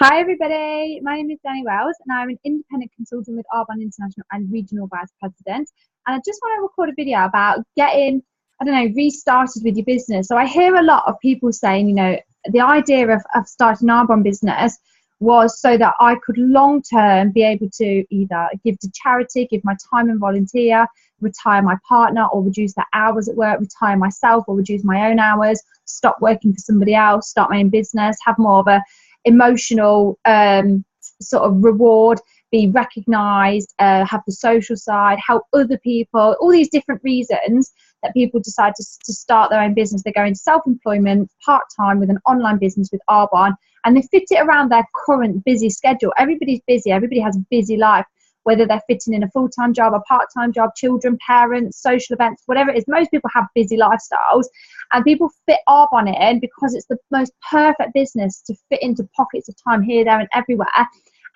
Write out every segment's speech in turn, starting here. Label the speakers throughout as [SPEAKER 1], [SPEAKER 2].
[SPEAKER 1] Hi everybody, my name is Danny Wells and I'm an independent consultant with Arbonne International and Regional Vice President. And I just want to record a video about getting, restarted with your business. So I hear a lot of people saying, the idea of starting an Arbonne business was so that I could long term be able to either give to charity, give my time and volunteer, retire my partner or reduce the hours at work, retire myself or reduce my own hours, stop working for somebody else, start my own business, have more of a emotional sort of reward, be recognized, have the social side, help other people, all these different reasons that people decide to start their own business. They go into self-employment part-time with an online business with Arbonne, and they fit it around their current busy schedule. Everybody's busy, everybody has a busy life, whether they're fitting in a full-time job, a part-time job, children, parents, social events, whatever it is. Most people have busy lifestyles, and people fit Arbonne in because it's the most perfect business to fit into pockets of time here, there, and everywhere,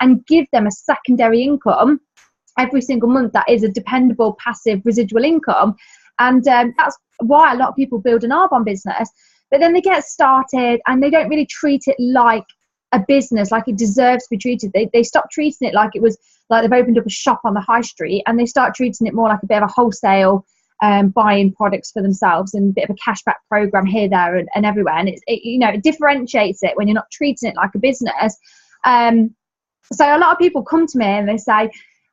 [SPEAKER 1] and give them a secondary income every single month that is a dependable, passive, residual income. And that's why a lot of people build an Arbonne business, but then they get started and they don't really treat it like a business, like it deserves to be treated. They stop treating it like it was like they've opened up a shop on the high street, and they start treating it more like a bit of a wholesale buying products for themselves and a bit of a cashback program here, there, and everywhere. And it differentiates it when you're not treating it like a business. So a lot of people come to me and they say,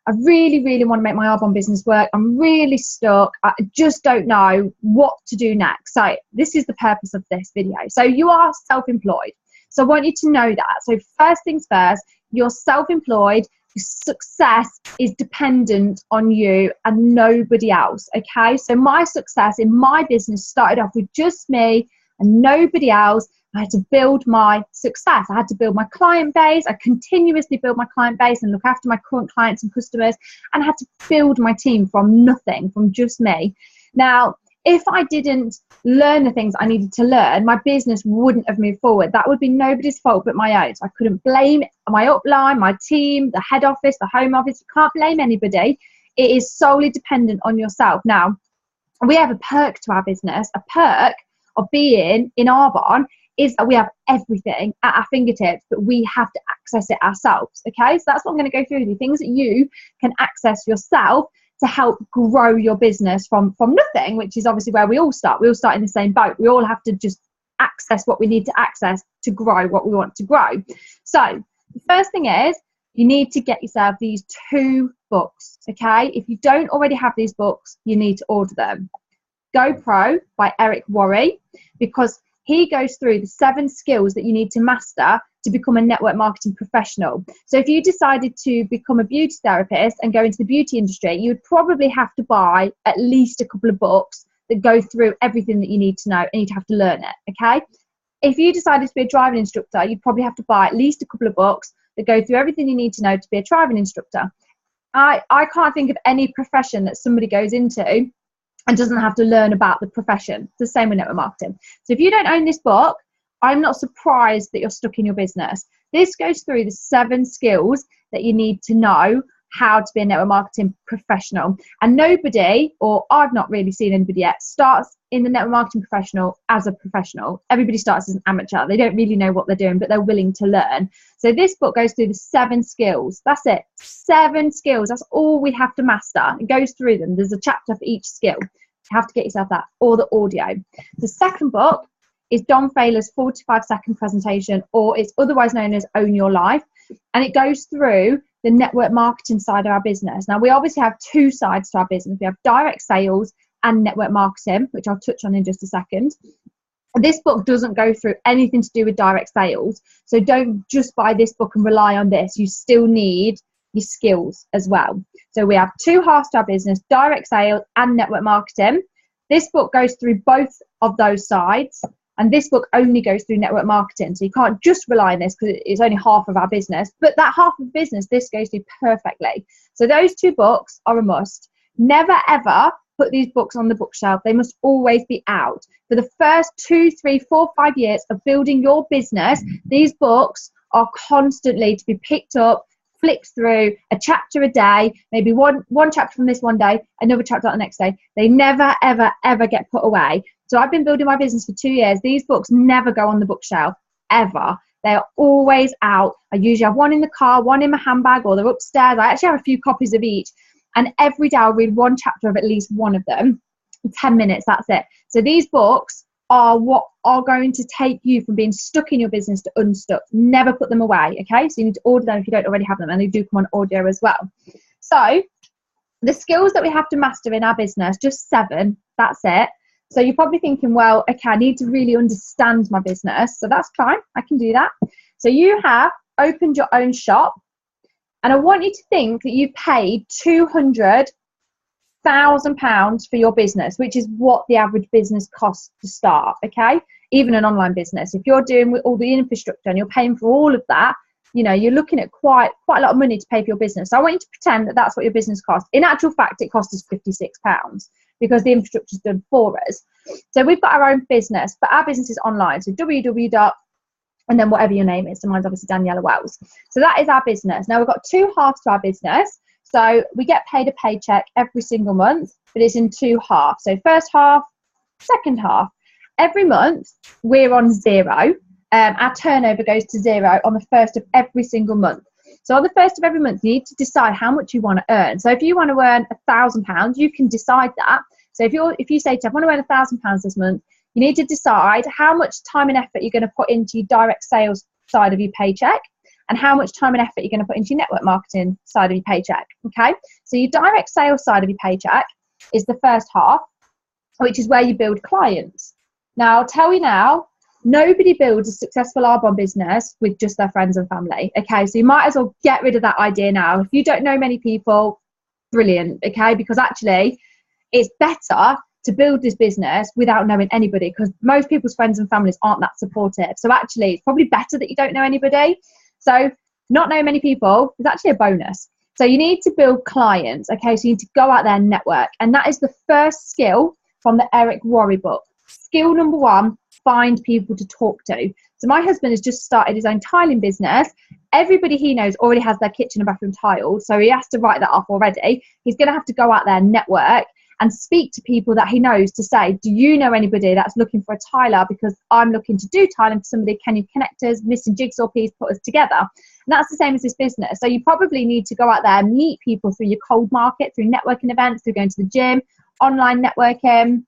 [SPEAKER 1] I really, really want to make my Arbonne business work. I'm really stuck. I just don't know what to do next. So this is the purpose of this video. So you are self-employed. So I want you to know that. So first things first, you're self-employed. Your success is dependent on you and nobody else, okay? So my success in my business started off with just me and nobody else. I had to build my success. I had to build my client base. I continuously build my client base and look after my current clients and customers, and I had to build my team from nothing, from just me. Now, if I didn't learn the things I needed to learn, my business wouldn't have moved forward. That would be nobody's fault but my own. So I couldn't blame my upline, my team, the head office, the home office. You can't blame anybody. It is solely dependent on yourself. Now, we have a perk to our business. A perk of being in Arbonne is that we have everything at our fingertips, but we have to access it ourselves, okay? So that's what I'm going to go through with you, things that you can access yourself to help grow your business from nothing, which is obviously where we all start. We all start in the same boat. We all have to just access what we need to access to grow what we want to grow. So the first thing is you need to get yourself these 2 books, okay? If you don't already have these books, you need to order them. Go Pro by Eric Worre, because he goes through the 7 skills that you need to master to become a network marketing professional. So if you decided to become a beauty therapist and go into the beauty industry, you would probably have to buy at least a couple of books that go through everything that you need to know, and you'd have to learn it, okay? If you decided to be a driving instructor, you'd probably have to buy at least a couple of books that go through everything you need to know to be a driving instructor. I can't think of any profession that somebody goes into and doesn't have to learn about the profession. It's the same with network marketing. So if you don't own this book, I'm not surprised that you're stuck in your business. This goes through the 7 skills that you need to know how to be a network marketing professional. And nobody, or I've not really seen anybody yet, starts in the network marketing professional as a professional. Everybody starts as an amateur. They don't really know what they're doing, but they're willing to learn. So this book goes through the 7 skills. That's it. 7 skills. That's all we have to master. It goes through them. There's a chapter for each skill. You have to get yourself that, or the audio. The second book is Don Failer's 45-second presentation, or it's otherwise known as Own Your Life. And it goes through the network marketing side of our business. Now, we obviously have 2 sides to our business. We have direct sales and network marketing, which I'll touch on in just a second. This book doesn't go through anything to do with direct sales. So don't just buy this book and rely on this. You still need your skills as well. So we have 2 halves to our business, direct sales and network marketing. This book goes through both of those sides. And this book only goes through network marketing. So you can't just rely on this because it's only half of our business. But that half of business, this goes through perfectly. So those 2 books are a must. Never, ever put these books on the bookshelf. They must always be out. For the first 2, 3, 4, 5 years of building your business, these books are constantly to be picked up, flicked through, a chapter a day, maybe one chapter from this one day, another chapter on the next day. They never, ever, ever get put away. So I've been building my business for 2 years. These books never go on the bookshelf, ever. They're always out. I usually have one in the car, one in my handbag, or they're upstairs. I actually have a few copies of each. And every day I'll read one chapter of at least one of them. 10 minutes, that's it. So these books are what are going to take you from being stuck in your business to unstuck. Never put them away, okay? So you need to order them if you don't already have them, and they do come on audio as well. So the skills that we have to master in our business, just 7, that's it. So you're probably thinking, well, okay, I need to really understand my business. So that's fine, I can do that. So you have opened your own shop, and I want you to think that you've paid £200,000 for your business, which is what the average business costs to start, okay? Even an online business. If you're doing all the infrastructure and you're paying for all of that, you know, you're looking at quite a lot of money to pay for your business. So I want you to pretend that that's what your business costs. In actual fact, it costs us £56 because the infrastructure is done for us. So we've got our own business, but our business is online. So www. And then whatever your name is. So mine's obviously Daniela Wells. So that is our business. Now we've got 2 halves to our business. So we get paid a paycheck every single month, but it's in 2 halves. So first half, second half. Every month we're on 0. Our turnover goes to 0 on the first of every single month. So on the first of every month, you need to decide how much you want to earn. So if you want to earn £1,000, you can decide that. So if you say to I want to earn £1,000 this month, you need to decide how much time and effort you're going to put into your direct sales side of your paycheck and how much time and effort you're going to put into your network marketing side of your paycheck, okay? So your direct sales side of your paycheck is the first half, which is where you build clients. Now, I'll tell you now, nobody builds a successful Arbonne business with just their friends and family, okay? So you might as well get rid of that idea now. If you don't know many people, brilliant, okay? Because actually, it's better to build this business without knowing anybody, because most people's friends and families aren't that supportive. So actually, it's probably better that you don't know anybody. So not knowing many people is actually a bonus. So you need to build clients, okay? So you need to go out there and network. And that is the first skill from the Eric Worre book. Skill number 1, find people to talk to. So my husband has just started his own tiling business. Everybody he knows already has their kitchen and bathroom tiled, so he has to write that off already. He's going to have to go out there and network and speak to people that he knows to say, do you know anybody that's looking for a tiler? Because I'm looking to do tiling for somebody. Can you connect us? Missing jigsaw piece, put us together. And that's the same as this business. So you probably need to go out there and meet people through your cold market, through networking events, through going to the gym, online networking,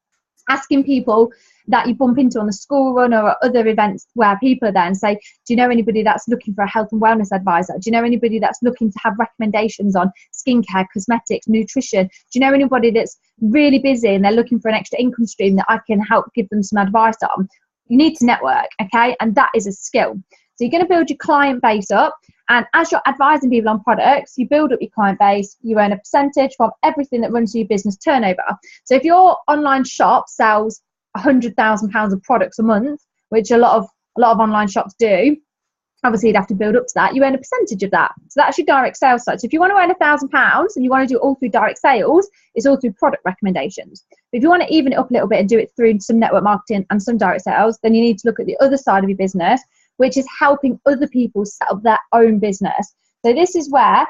[SPEAKER 1] asking people that you bump into on the school run or other events where people are there and say, do you know anybody that's looking for a health and wellness advisor? Do you know anybody that's looking to have recommendations on skincare, cosmetics, nutrition? Do you know anybody that's really busy and they're looking for an extra income stream that I can help give them some advice on? You need to network, okay? And that is a skill. So you're going to build your client base up, and as you're advising people on products, you build up your client base, you earn a percentage from everything that runs through your business turnover. So if your online shop sells £100,000 of products a month, which a lot of online shops do, obviously you'd have to build up to that, you earn a percentage of that. So that's your direct sales side. So if you want to earn £1,000 and you want to do it all through direct sales, it's all through product recommendations. But if you want to even it up a little bit and do it through some network marketing and some direct sales, then you need to look at the other side of your business, which is helping other people set up their own business. So this is where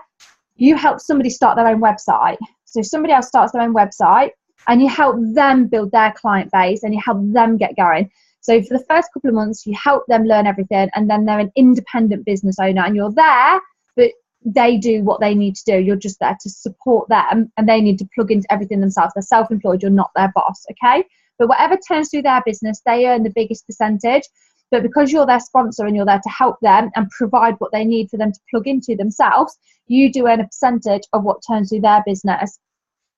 [SPEAKER 1] you help somebody start their own website. So somebody else starts their own website and you help them build their client base and you help them get going. So for the first couple of months, you help them learn everything, and then they're an independent business owner and you're there, but they do what they need to do. You're just there to support them and they need to plug into everything themselves. They're self-employed, you're not their boss, okay? But whatever turns through their business, they earn the biggest percentage. But because you're their sponsor and you're there to help them and provide what they need for them to plug into themselves, you do earn a percentage of what turns through their business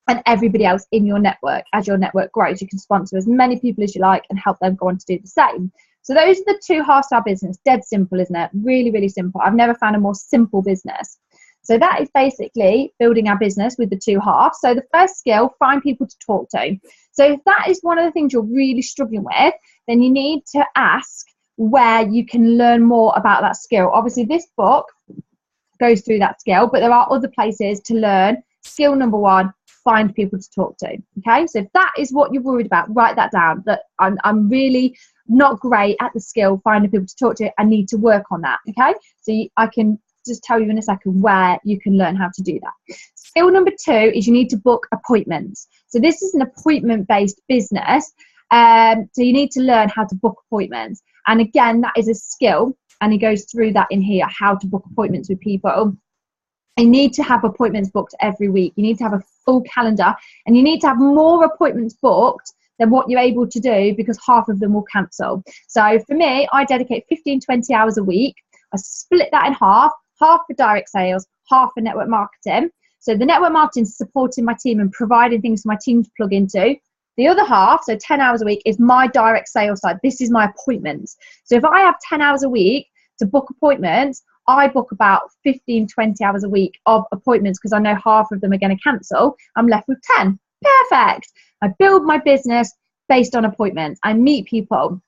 [SPEAKER 1] and everybody else in your network. As your network grows, you can sponsor as many people as you like and help them go on to do the same. So those are the 2 halves to our business. Dead simple, isn't it? Really, really simple. I've never found a more simple business. So that is basically building our business with the 2 halves. So the first skill, find people to talk to. So if that is one of the things you're really struggling with, then you need to ask where you can learn more about that skill. Obviously, this book goes through that skill, but there are other places to learn. Skill number 1, find people to talk to. Okay, so if that is what you're worried about, write that down. That I'm really not great at the skill finding people to talk to. I need to work on that. Okay, so I can just tell you in a second where you can learn how to do that. Skill number 2 is you need to book appointments. So this is an appointment-based business. So you need to learn how to book appointments. And again, that is a skill And he goes through that in here, how to book appointments with people. You need to have appointments booked every week. You need to have a full calendar, and you need to have more appointments booked than what you're able to do, because half of them will cancel. So for me, I dedicate 15, 20 hours a week. I split that in half for direct sales, half for network marketing. So the network marketing is supporting my team and providing things for my team to plug into. The other half, so 10 hours a week, is my direct sales side. This is my appointments. So if I have 10 hours a week to book appointments, I book about 15, 20 hours a week of appointments, because I know half of them are going to cancel. I'm left with 10. Perfect. I build my business based on appointments. I meet people.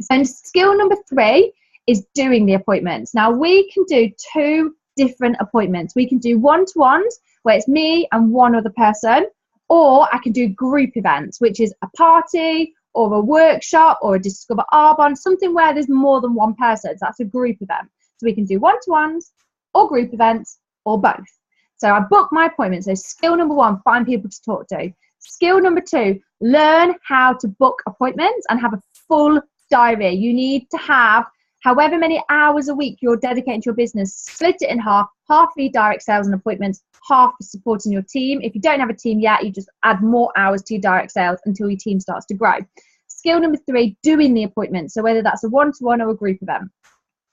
[SPEAKER 1] So skill number 3 is doing the appointments. Now, we can do 2 different appointments. We can do one-to-ones, where it's me and one other person, or I can do group events, which is a party or a workshop or a Discover Arbonne, something where there's more than one person. So that's a group event. So we can do one-to-ones or group events or both. So I book my appointments. So skill number 1, find people to talk to. Skill number 2, learn how to book appointments and have a full diary. You need to have however many hours a week you're dedicating to your business. Split it in half for your direct sales and appointments, half for supporting your team. If you don't have a team yet, you just add more hours to your direct sales until your team starts to grow. Skill number 3, doing the appointments. So whether that's a one-to-one or a group event.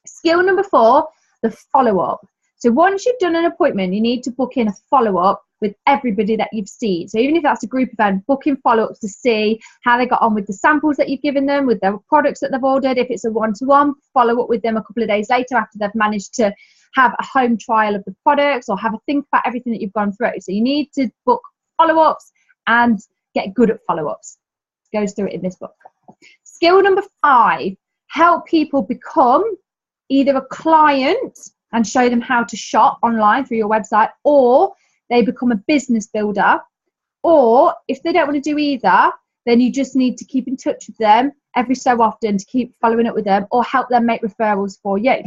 [SPEAKER 1] Skill number 4, the follow-up. So once you've done an appointment, you need to book in a follow-up with everybody that you've seen. So even if that's a group event, book in follow-ups to see how they got on with the samples that you've given them, with their products that they've ordered. If it's a one-to-one, follow up with them a couple of days later after they've managed to have a home trial of the products, or have a think about everything that you've gone through. So you need to book follow-ups and get good at follow-ups. It goes through it in this book. Skill number 5, help people become either a client and show them how to shop online through your website, or they become a business builder. Or if they don't want to do either, then you just need to keep in touch with them every so often to keep following up with them, or help them make referrals for you.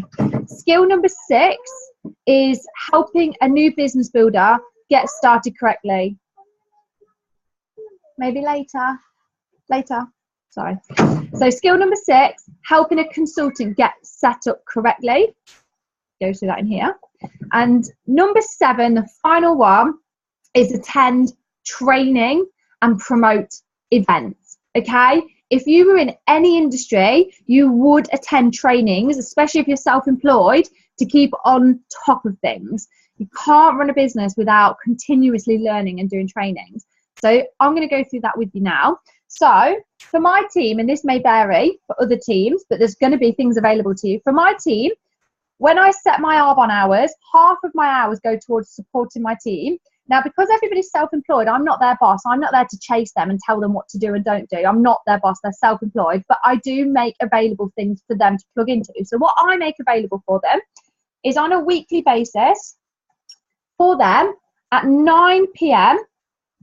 [SPEAKER 1] Skill number 6 is helping a new business builder get started correctly. Maybe later. Sorry. So skill number 6, helping a consultant get set up correctly. Go through that in here. And number 7, the final one, is attend training and promote events. Okay, if you were in any industry, you would attend trainings, especially if you're self-employed, to keep on top of things. You can't run a business without continuously learning and doing trainings. So I'm going to go through that with you now. So for my team, and this may vary for other teams, but there's going to be things available to you. For my team, when I set my Arbonne hours, half of my hours go towards supporting my team. Now, because everybody's self-employed, I'm not their boss. I'm not there to chase them and tell them what to do and don't do. I'm not their boss. They're self-employed. But I do make available things for them to plug into. So what I make available for them is on a weekly basis for them at 9 p.m.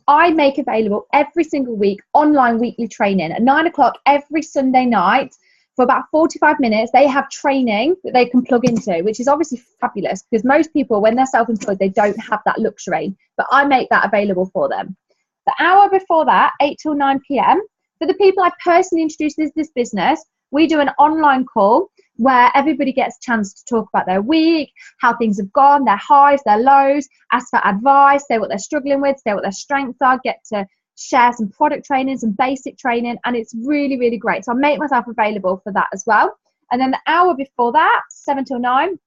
[SPEAKER 1] I make available every single week online weekly training at 9 o'clock every Sunday night. For about 45 minutes, they have training that they can plug into, which is obviously fabulous, because most people, when they're self-employed, they don't have that luxury. But I make that available for them. The hour before that, 8 till 9 p.m., for the people I personally introduce this business, we do an online call where everybody gets a chance to talk about their week, how things have gone, their highs, their lows, ask for advice, say what they're struggling with, say what their strengths are, get to share some product training, some basic training, and it's really, really great. So I make myself available for that as well. And then the hour before that, 7 till 9,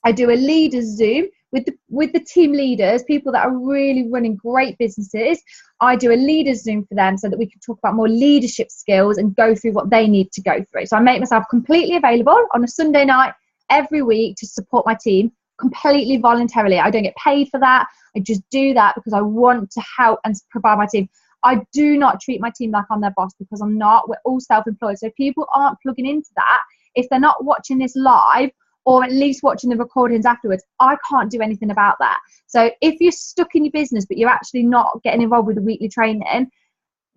[SPEAKER 1] I do a leaders Zoom with the team leaders, people that are really running great businesses. I do a leaders Zoom for them so that we can talk about more leadership skills and go through what they need to go through. So I make myself completely available on a Sunday night every week to support my team completely voluntarily. I don't get paid for that. I just do that because I want to help and provide my team. I do not treat my team like I'm their boss, because I'm not. We're all self-employed. So people aren't plugging into that. If they're not watching this live, or at least watching the recordings afterwards, I can't do anything about that. So if you're stuck in your business, but you're actually not getting involved with the weekly training,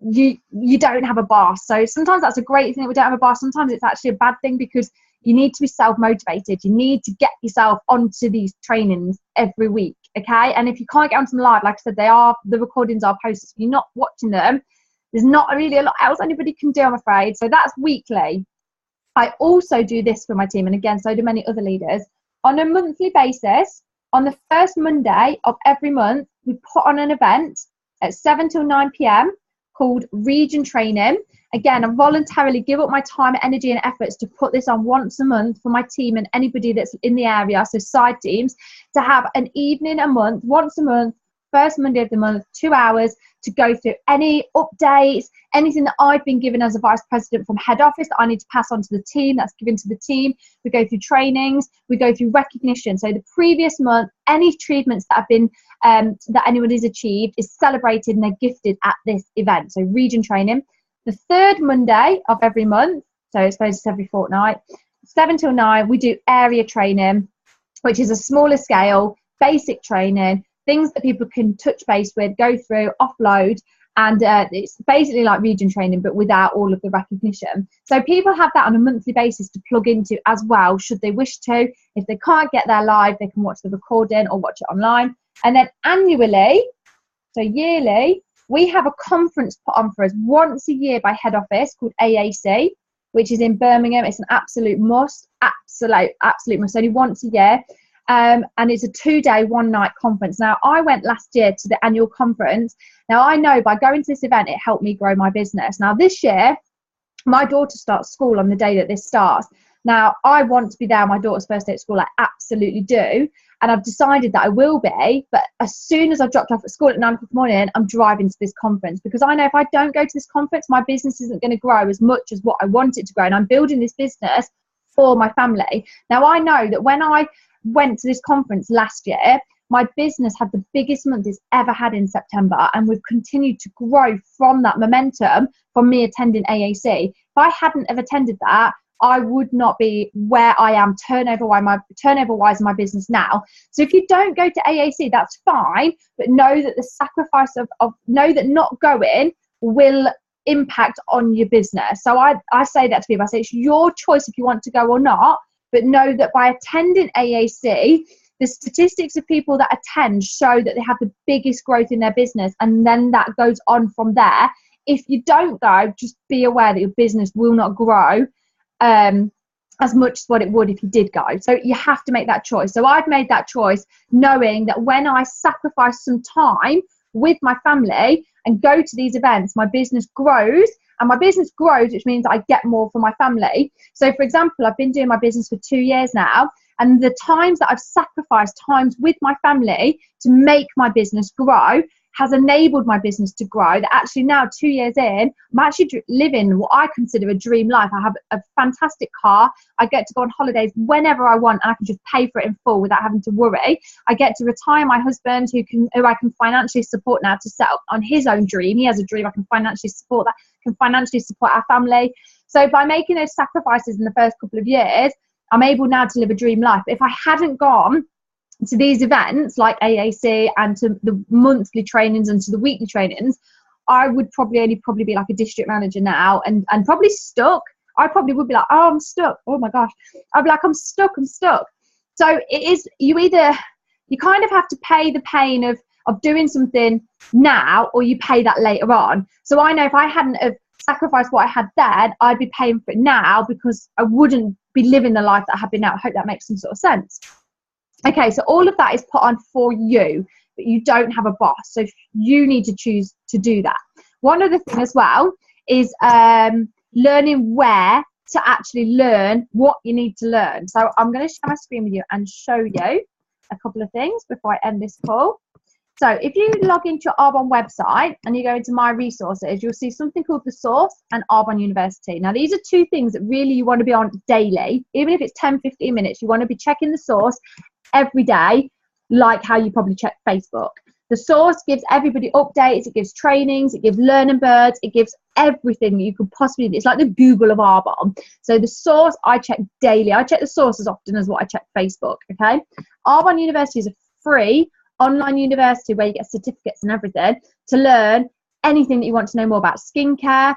[SPEAKER 1] you don't have a boss. So sometimes that's a great thing that we don't have a boss. Sometimes it's actually a bad thing, because you need to be self-motivated. You need to get yourself onto these trainings every week, okay? And if you can't get onto them live, like I said, the recordings are posted. If you're not watching them, there's not really a lot else anybody can do, I'm afraid. So that's weekly. I also do this for my team, and again, so do many other leaders. On a monthly basis, on the first Monday of every month, we put on an event at 7 till 9 p.m. called Region Training. Again, I voluntarily give up my time, energy and efforts to put this on once a month for my team and anybody that's in the area, so side teams, to have an evening a month, once a month, first Monday of the month, 2 hours to go through any updates, anything that I've been given as a vice president from head office that I need to pass on to the team, that's given to the team. We go through trainings, we go through recognition. So the previous month, any achievements that have been, that anyone has achieved is celebrated and they're gifted at this event. So Region Training. The third Monday of every month, so I suppose it's every fortnight, 7 till 9, we do area training, which is a smaller scale, basic training, things that people can touch base with, go through, offload, and it's basically like region training, but without all of the recognition. So people have that on a monthly basis to plug into as well, should they wish to. If they can't get there live, they can watch the recording or watch it online. And then annually, so yearly, we have a conference put on for us once a year by head office called AAC, which is in Birmingham. It's an absolute must, absolute must, only once a year. And it's a 2-day, 1-night conference. Now, I went last year to the annual conference. Now, I know by going to this event, it helped me grow my business. Now, this year, my daughter starts school on the day that this starts. Now, I want to be there on my daughter's first day at school. I absolutely do. And I've decided that I will be. But as soon as I've dropped off at school at 9 o'clock in the morning, I'm driving to this conference. Because I know if I don't go to this conference, my business isn't going to grow as much as what I want it to grow. And I'm building this business for my family. Now, I know that when I went to this conference last year, my business had the biggest month it's ever had in September, and we've continued to grow from that momentum from me attending AAC. If I hadn't have attended that, I would not be where I am turnover-wise in my business now. So if you don't go to AAC, that's fine, but know that the sacrifice of know that not going will impact on your business. So I say that to people. I say it's your choice if you want to go or not, but know that by attending AAC, the statistics of people that attend show that they have the biggest growth in their business, and then that goes on from there. If you don't go, just be aware that your business will not grow as much as what it would if you did go. So you have to make that choice. So I've made that choice knowing that when I sacrifice some time with my family and go to these events, my business grows. And my business grows, which means I get more for my family. So, for example, I've been doing my business for 2 years now, and the times that I've sacrificed times with my family to make my business grow has enabled my business to grow. That actually now, 2 years in, I'm actually living what I consider a dream life. I have a fantastic car. I get to go on holidays whenever I want, and I can just pay for it in full without having to worry. I get to retire my husband, who I can financially support now to set up on his own dream. He has a dream. I can financially support that. Can financially support our family. So by making those sacrifices in the first couple of years, I'm able now to live a dream life. If I hadn't gone to these events like AAC and to the monthly trainings and to the weekly trainings, I would probably be like a district manager now and probably stuck. I probably would be like, oh, I'm stuck. Oh my gosh. I'd be like, I'm stuck. So it is, you kind of have to pay the pain of doing something now, or you pay that later on. So I know if I hadn't have sacrificed what I had then, I'd be paying for it now because I wouldn't be living the life that I have been now. I hope that makes some sort of sense. Okay, so all of that is put on for you, but you don't have a boss. So you need to choose to do that. One other thing as well is learning where to actually learn what you need to learn. So I'm going to share my screen with you and show you a couple of things before I end this call. So if you log into your Arbonne website and you go into My Resources, you'll see something called The Source and Arbonne University. Now, these are two things that really you want to be on daily. Even if it's 10, 15 minutes, you want to be checking The Source every day, like how you probably check Facebook. The Source gives everybody updates, it gives trainings, it gives learning birds, it gives everything you could possibly do. It's like the Google of Arbonne. So The Source, I check daily. I check The Source as often as what I check Facebook, okay? Arbonne University is a free online university where you get certificates and everything to learn anything that you want to know more about: skincare,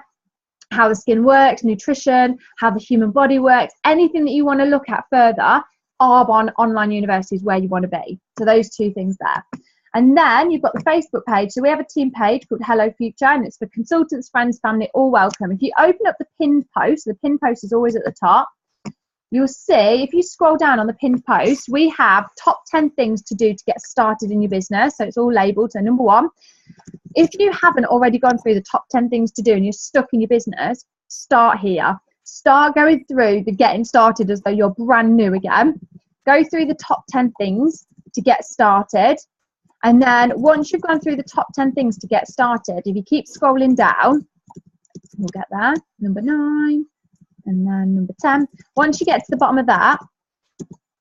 [SPEAKER 1] how the skin works, nutrition, how the human body works, anything that you want to look at further. Arbonne Online University is where you want to be. So those two things there. And then you've got the Facebook page. So we have a team page called Hello Future, and it's for consultants, friends, family, all welcome. If you open up the pinned post, the pinned post is always at the top. You'll see, if you scroll down on the pinned post, we have top 10 things to do to get started in your business. So it's all labeled. So number 1, if you haven't already gone through the top 10 things to do and you're stuck in your business, start here. Start going through the getting started as though you're brand new again. Go through the top 10 things to get started. And then once you've gone through the top 10 things to get started, if you keep scrolling down, we'll get there, number 9. And then number 10, once you get to the bottom of that,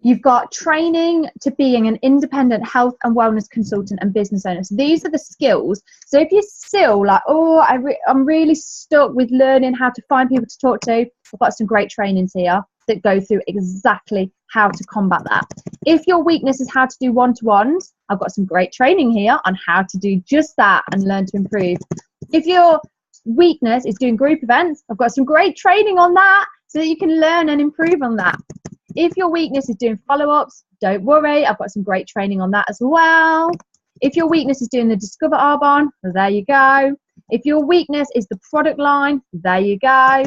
[SPEAKER 1] you've got training to being an independent health and wellness consultant and business owner. So these are the skills. So if you're still like, oh, I'm really stuck with learning how to find people to talk to, I've got some great trainings here that go through exactly how to combat that. If your weakness is how to do one-to-ones, I've got some great training here on how to do just that and learn to improve. If your weakness is doing group events, I've got some great training on that so that you can learn and improve on that. If your weakness is doing follow-ups, don't worry, I've got some great training on that as well. If your weakness is doing the Discover Arbonne, there you go. If your weakness is the product line, there you go.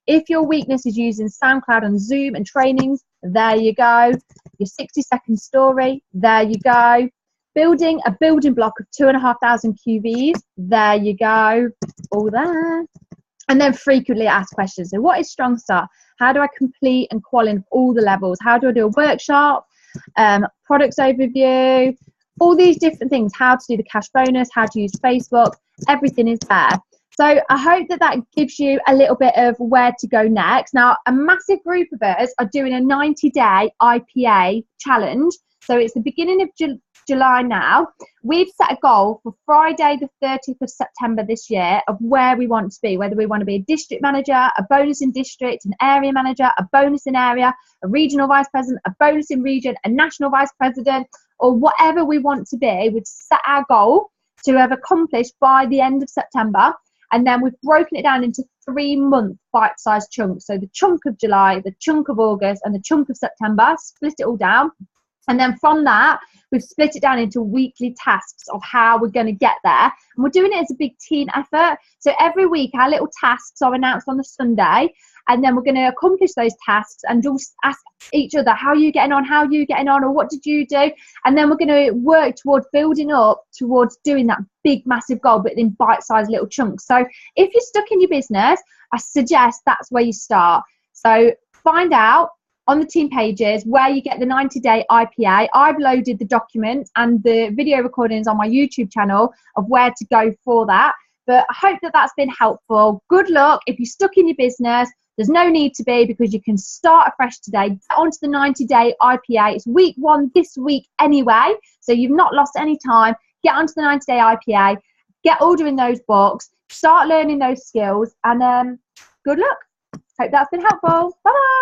[SPEAKER 1] If your weakness is using SoundCloud and Zoom and trainings, there you go. Your 60-second story, there you go. Building a building block of 2,500 QVs, there you go. All there. And then frequently asked questions. So what is Strong Start? How do I complete and qualify all the levels? How do I do a workshop? Products overview, all these different things. How to do the cash bonus, how to use Facebook, everything is there. So I hope that that gives you a little bit of where to go next. Now, a massive group of us are doing a 90-day IPA challenge. So it's the beginning of July now. We've set a goal for Friday the 30th of September this year of where we want to be, whether we want to be a district manager, a bonus in district, an area manager, a bonus in area, a regional vice president, a bonus in region, a national vice president, or whatever we want to be. We've set our goal to have accomplished by the end of September. And then we've broken it down into 3-month bite-sized chunks. So the chunk of July, the chunk of August, and the chunk of September, split it all down. And then from that, we've split it down into weekly tasks of how we're going to get there. And we're doing it as a big team effort. So every week, our little tasks are announced on the Sunday. And then we're going to accomplish those tasks and just ask each other, how are you getting on? How are you getting on? Or what did you do? And then we're going to work towards building up towards doing that big, massive goal, but in bite-sized little chunks. So if you're stuck in your business, I suggest that's where you start. So find out on the team pages where you get the 90-day IPA. I've loaded the document and the video recordings on my YouTube channel of where to go for that. But I hope that that's been helpful. Good luck. If you're stuck in your business, there's no need to be, because you can start afresh today. Get onto the 90-day IPA. It's week 1 this week anyway, so you've not lost any time. Get onto the 90-day IPA. Get ordering those books. Start learning those skills. And good luck. Hope that's been helpful. Bye-bye.